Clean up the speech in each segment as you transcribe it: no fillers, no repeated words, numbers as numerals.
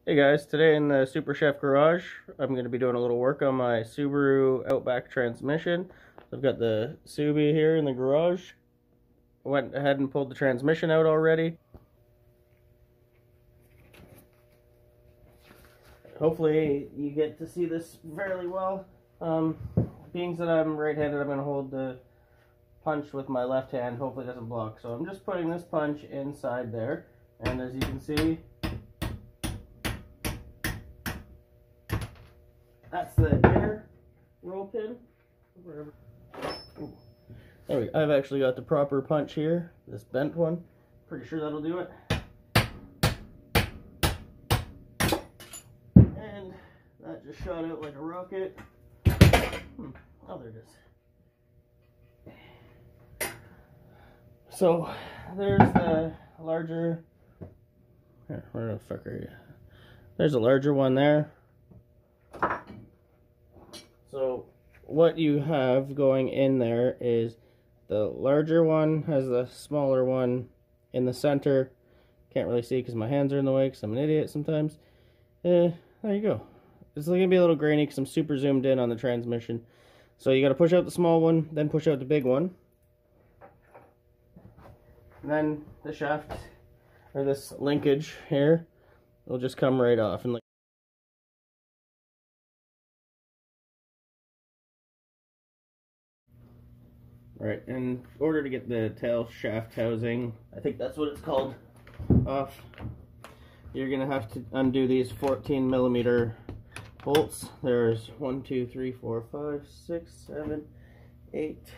Hey guys, today in the Super Chef garage, I'm going to be doing a little work on my Subaru Outback transmission. I've got the Subi here in the garage. Went ahead and pulled the transmission out already. Hopefully you get to see this fairly well. Being that I'm right-handed, I'm going to hold the punch with my left hand. Hopefully it doesn't block. So I'm just putting this punch inside there, and as you can see, that's the inner roll pin. Wherever. There we go. I've actually got the proper punch here. This bent one. Pretty sure that'll do it. And that just shot out like a rocket. Oh, there it is. So there's the larger. Where the fuck are you? There's a larger one there. So what you have going in there is the larger one has the smaller one in the center. Can't really see because my hands are in the way because I'm an idiot sometimes. There you go. It's going to be a little grainy because I'm super zoomed in on the transmission. So you got to push out the small one, then push out the big one. And then the shaft, or this linkage here, will just come right off. And right, in order to get the tail shaft housing, I think that's what it's called, off, you're going to have to undo these 14mm bolts. There's 1, 2, 3, 4, 5, 6, 7, 8, I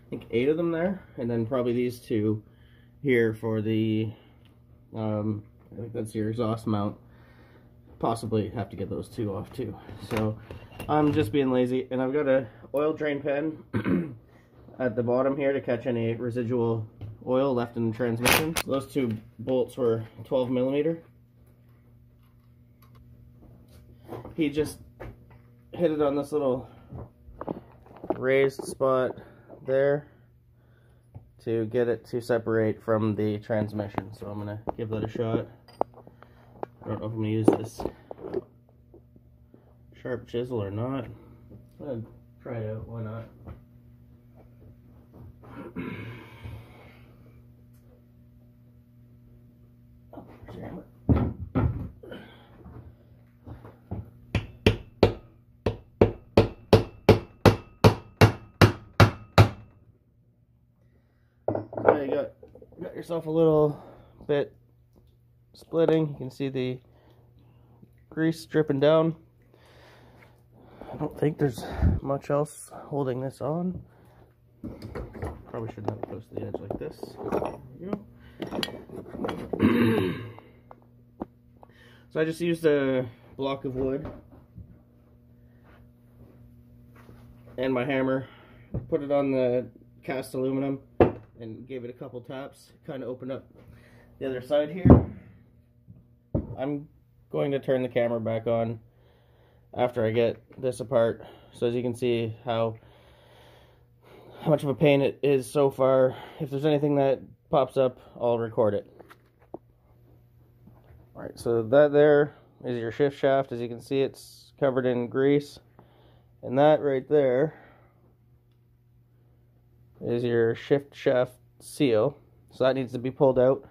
think 8 of them there, and then probably these two here for the, I think that's your exhaust mount. Possibly have to get those two off too. So I'm just being lazy, and I've got a oil drain pen at the bottom here to catch any residual oil left in the transmission. Those two bolts were 12mm. He just hit it on this little raised spot there to get it to separate from the transmission. So I'm gonna give that a shot. I don't know if I'm gonna use this sharp chisel or not. I'm gonna try it out, why not? Oh, damn it. So you got yourself a little bit splitting. You can see the grease dripping down. I don't think there's much else holding this on. Probably shouldn't have it close to the edge like this. There you go. So I just used a block of wood and my hammer, put it on the cast aluminum and gave it a couple taps. Kind of opened up the other side here. I'm going to turn the camera back on after I get this apart, so as you can see how much of a pain it is so far. If there's anything that pops up, I'll record it. Alright, so that there is your shift shaft. As you can see, it's covered in grease, and that right there is your shift shaft seal, so that needs to be pulled out.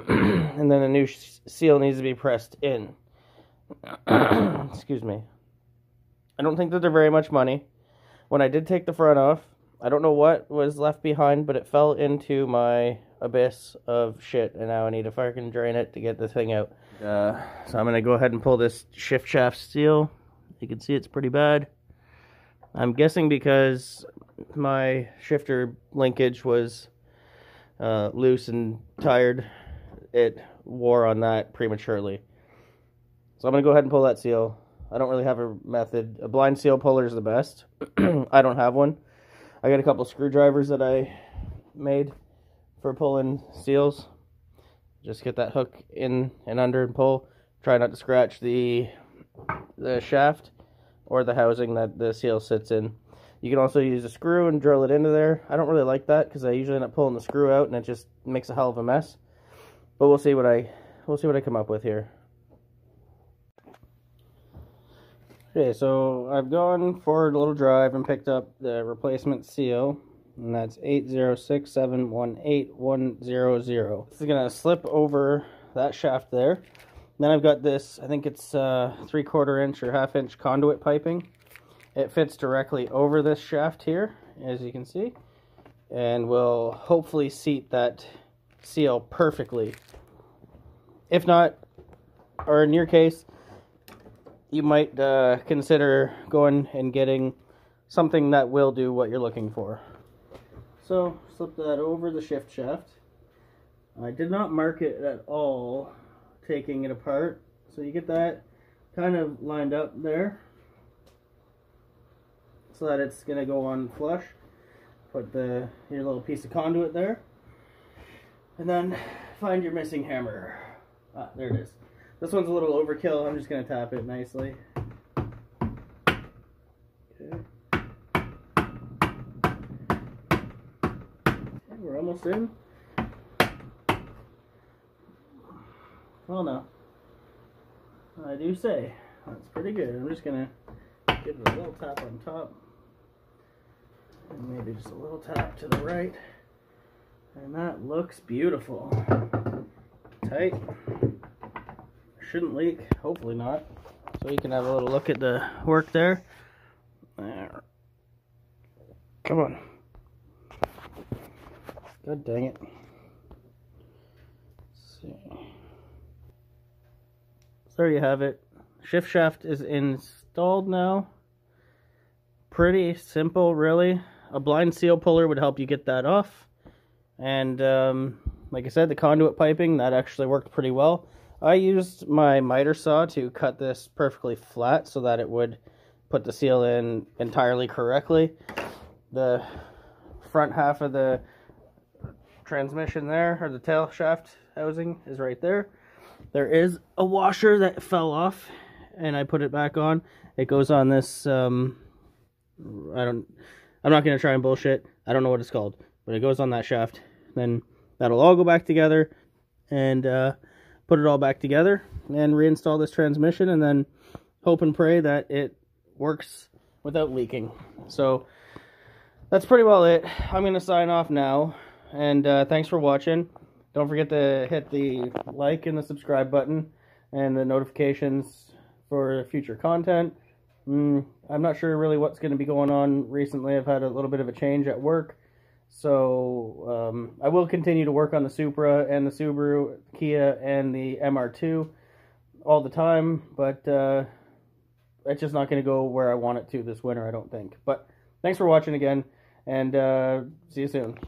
And then a new seal needs to be pressed in. Excuse me. I don't think that they're very much money. When I did take the front off, I don't know what was left behind, but it fell into my abyss of shit, and now I need to fucking drain it to get the thing out. So I'm going to go ahead and pull this shift shaft seal. You can see it's pretty bad. I'm guessing because my shifter linkage was loose and tired, it wore on that prematurely. So I'm going to go ahead and pull that seal. I don't really have a method. A blind seal puller is the best. I don't have one. I got a couple screwdrivers that I made for pulling seals. Just get that hook in and under and pull. Try not to scratch the shaft or the housing that the seal sits in. You can also use a screw and drill it into there. I don't really like that because I usually end up pulling the screw out and it just makes a hell of a mess. But we'll see what I come up with here. Okay, so I've gone for a little drive and picked up the replacement seal, and that's 806718100. This is gonna slip over that shaft there. Then I've got this, I think it's 3/4 inch or 1/2 inch conduit piping. It fits directly over this shaft here, as you can see, and will hopefully seat that seal perfectly. If not, or in your case, you might consider going and getting something that will do what you're looking for. So, slip that over the shift shaft. I did not mark it at all, taking it apart. So you get that kind of lined up there, so that it's going to go on flush. Put your little piece of conduit there. And then find your missing hammer. Ah, there it is. This one's a little overkill. I'm just going to tap it nicely. Okay. We're almost in. Well, no. I do say. That's pretty good. I'm just going to give it a little tap on top. And maybe just a little tap to the right. And that looks beautiful. Tight. Shouldn't leak, hopefully not. So you can have a little look at the work there. There. Come on. God dang it. Let's see. So there you have it. Shift shaft is installed now. Pretty simple, really. A blind seal puller would help you get that off. And like I said, the conduit piping, that actually worked pretty well. I used my miter saw to cut this perfectly flat so that it would put the seal in entirely correctly. The front half of the transmission there, or the tail shaft housing, is right there. There is a washer that fell off, and I put it back on. It goes on this, I'm not going to try and bullshit. I don't know what it's called, but it goes on that shaft. Then that'll all go back together, and put it all back together and reinstall this transmission, and then hope and pray that it works without leaking. So that's pretty well it. I'm going to sign off now, and thanks for watching. Don't forget to hit the like and the subscribe button and the notifications for future content. I'm not sure really what's going to be going on recently. I've had a little bit of a change at work. So I will continue to work on the Supra and the Subaru, Kia, and the MR2 all the time, but it's just not going to go where I want it to this winter, I don't think. But thanks for watching again, and see you soon.